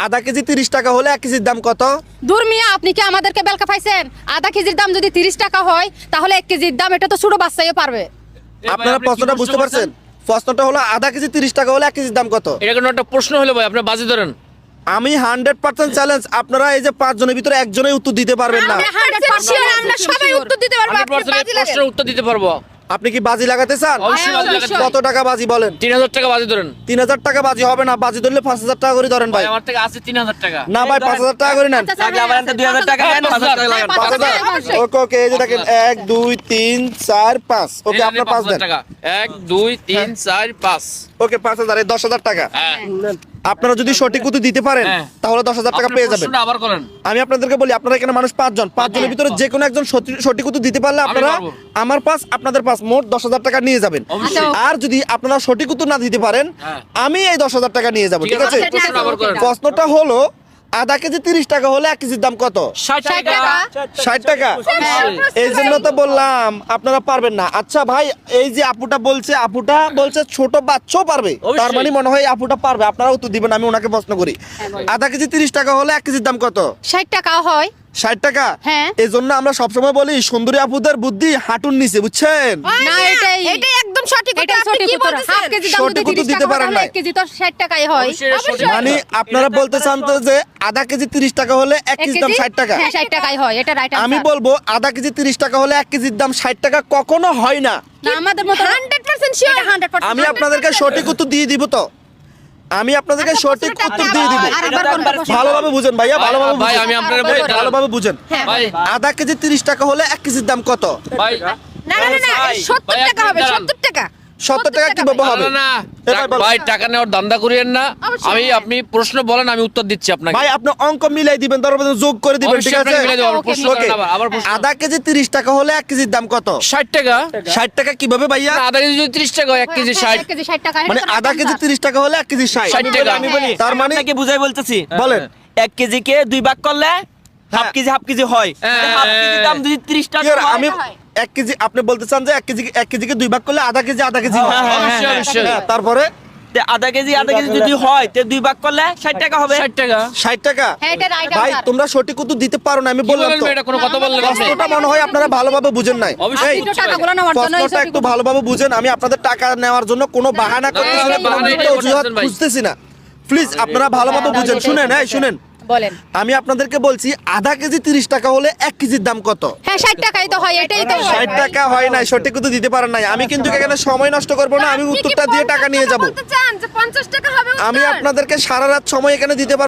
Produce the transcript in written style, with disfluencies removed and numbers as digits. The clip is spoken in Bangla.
আধা কেজি 30 টাকা হলে 1 কেজির দাম কত? দূর মিয়া, আপনি কি আমাদেরকে বেলকা পাইছেন? আধা কেজির দাম যদি 30 টাকা হয় তাহলে 1 কেজির দাম এটা তো ছোট বাচ্চাইও পারবে। আপনারা প্রশ্নটা বুঝতে পারছেন? প্রশ্নটা হলো আধা কেজি 30 টাকা হলে 1 কেজির দাম কত? এটা কোনো একটা প্রশ্ন হলো ভাই, আপনি বাজি ধরেন। আমি 100% চ্যালেঞ্জ, আপনারা এই যে 5 জনের ভিতরে একজনই উত্তর দিতে পারবেন না। আমরা 100% sure, আমরা সবাই উত্তর দিতে পারবো। আপনি 100% বাজি লাগেন। প্রশ্নের উত্তর দিতে পারবো। আপনি কি বাজি লাগাতে চান? অবশ্যই বাজি লাগাতে কত টাকা বাজি বলেন? 3000 টাকা বাজি ধরেন। 3000 টাকা বাজি হবে না, বাজি ধরলে 5000 টাকা করে ধরেন ভাই। ভাই আমার থেকে আছে 3000 টাকা। না ভাই 5000 টাকা করে নেন। আচ্ছা, আগে আবার একটা 2000 টাকা দেন, 5000 টাকা লাগান। 5000। ওকে ওকে, এই যে দেখেন 1 2 3 4 5। ওকে আপনার 5 দেন। 1 2 3 4 5। ওকে 5000 এই 10000 টাকা। হ্যাঁ আপনারা যদি সঠিক উত্তর দিতে পারেন হ্যাঁ। তাহলে 10000 টাকা আপনি পেয়ে যাবেন। প্রশ্নটা আবার করেন। আমি আপনাদেরকে বলি, আপনারা এখানে মানুষ 5 জন, 5 জনের ভিতরে যে কোনো একজন সঠিক উত্তর দিতে পারলে আপনারা পারবো। আমার 5 আপনাদের 5 মোট 10000 টাকা নিয়ে যাবেন। অবশ্যই। আর যদি আপনারা সঠিক উত্তর না দিতে পারেন হ্যাঁ। আমি এই 10000 টাকা নিয়ে যাব, ঠিক আছে? আছে, ঠিক আছে, প্রশ্নটা আবার করেন। প্রশ্নটা হলো আধা কেজি 30 টাকা হলে 1 কেজির দাম কত? 60 টাকা। 60 টাকা। এই জন্য তো বললাম আপনারা পারবেন না। আচ্ছা ভাই, এই যে আপুটা বলছে ছোট বাচ্চাও পারবে, অবশ্যই। তার মানে মনে হয় এই আপুটা পারবে। আপনারা উত্তর দিবেন, আমি ওনাকে প্রশ্ন করি। আধা কেজি 30 টাকা হলে 1 কেজির দাম কত? 60 টাকাও হয়। 60 টাকা। হ্যাঁ। এই জন্য আমরা সবসময় বলি সুন্দরী আপুদের বুদ্ধি হাঁটুর নিচে, বুঝছেন? না, এটাই একদম সঠিক উত্তর। এটাই আপনি সঠিক কি উত্তর। বলতেছেন? হাফ কেজি দাম যদি সঠিক উত্তর 30 দিতে টাকা পারেন হয় তাহলে নাই। 1 কেজি তো 60 টাকাই হয়। অবশ্যই এটা সঠিক। মানে আপনারা বলতে চান তো যে আধা কেজি 30 টাকা হলে 1 এক কেজির দাম 60 টাকা। হ্যাঁ 60 টাকাই হয়, এটা রাইট আমি বলবো আধা কেজি 30 টাকা হলে 1 কেজির দাম 60 টাকা কখনো হয় না। না, আমাদের মতো 100% sure। এটা 100%। আমি আপনাদেরকে সঠিক উত্তর দিয়ে দিব তো, আমি আপনাদেরকে সঠিক উত্তর দিয়ে দিব। আরেকবার কোন প্রশ্ন? ভালোভাবে বুঝেন ভাইয়া, ভালোভাবে ভাই বুঝেন। আমি আপনার এই, ভালোভাবে বুঝেন। ভাই আধা কেজি 30 টাকা হলে 1 কেজির দাম কত? ভাই না না না না, ভাই, 70 ভাই, টাকা হবে, আপনি দাঁড়ান। 70 টাকা। 70 টাকা কিভাবে হবে? না, না, এ ভাই, বলো। ভাই টাকা নেওয়ার ধান্দা করিয়েন না। আপনি প্রশ্ন বলেন, আমি উত্তর দিচ্ছি আপনাকে। ভাই আপনি অঙ্ক মিলাই দিবেন, তারপর যোগ করে দিবেন, ঠিক অবশ্যই আছে? আপনাকে মিলাই দেবো। আবার প্রশ্ন ওকে। করেন আবার প্রশ্ন। আধা কেজি 30 টাকা হলে 1 কেজির দাম কত? 60 টাকা। 60 টাকা কিভাবে ভাইয়া? না, আধা কেজি যদি 30 টাকা হয়, 1 কেজি 60। 1 কেজি 60 টাকা। মানে আধা কেজি 30 টাকা হলে 1 কেজি 60 টাকা। আমি বলি, তার মানে আপনাকে বুঝাই বলতেছি। বলেন। 1 কেজি কে 2 ভাগ করলে হাফ কেজি হয়। হ্যাঁ। হাফ কেজি দাম যদি 30 কি টাকা আর হয়, আমি 1 কেজি, আপনি বলতে চান যে 1 কেজিকে 2 ভাগ করলে আধা কেজি হয়। হ্যাঁ, হ্যাঁ, অবশ্যই অবশ্যই। হ্যাঁ, তারপরে তে আধা কেজি যদি হয় তে 2 ভাগ করলে 60 টাকা হবে। 60 টাকা। 60 টাকা। হ্যাঁ, এটা রাইট ভাই আনসার। তোমরা সঠিক উত্তর দিতে পারো না, আমি কি বললাম বলেন তো। ভাই, এটা কোনো কথা বললেন আপনি? প্রশ্নটা মনে হয় আপনারা ভালোভাবে বুঝেন নাই। অবশ্যই এই, আপনি তো টাকাগুলো নেওয়ার জন্য এই প্রশ্নটা সঠিক একটু উত্তর। ভালোভাবে বুঝেন। আমি আপনাদের টাকা নেওয়ার জন্য কোনো বাহানা করতেছি না, না, কোনো বাহানা মিথ্যা এটাই অজুহাত করতেছেন ভাই। খুঁজতেছি না। প্লিজ আপনারা ভালোভাবে বুঝেন। শুনেন, এই শুনেন, বলেন। আমি আপনাদেরকে বলছি আধা কেজি 30 টাকা হলে 1 কেজির দাম কত? হ্যাঁ 60 টাকাই তো হয়, এটাই তো হয়। 60 টাকা হয় নাই, সঠিক উত্তর দিতে পারেন নাই। আমি কিন্তু এখানে সময় নষ্ট করবো না, আমি আপনি কি উত্তরটা দিয়ে টাকা 50 নিয়ে যাব। বলতে চান যে 50 টাকা হবে উত্তর? আমি আপনাদেরকে সারা রাত সময় এখানে দিতে পারবো।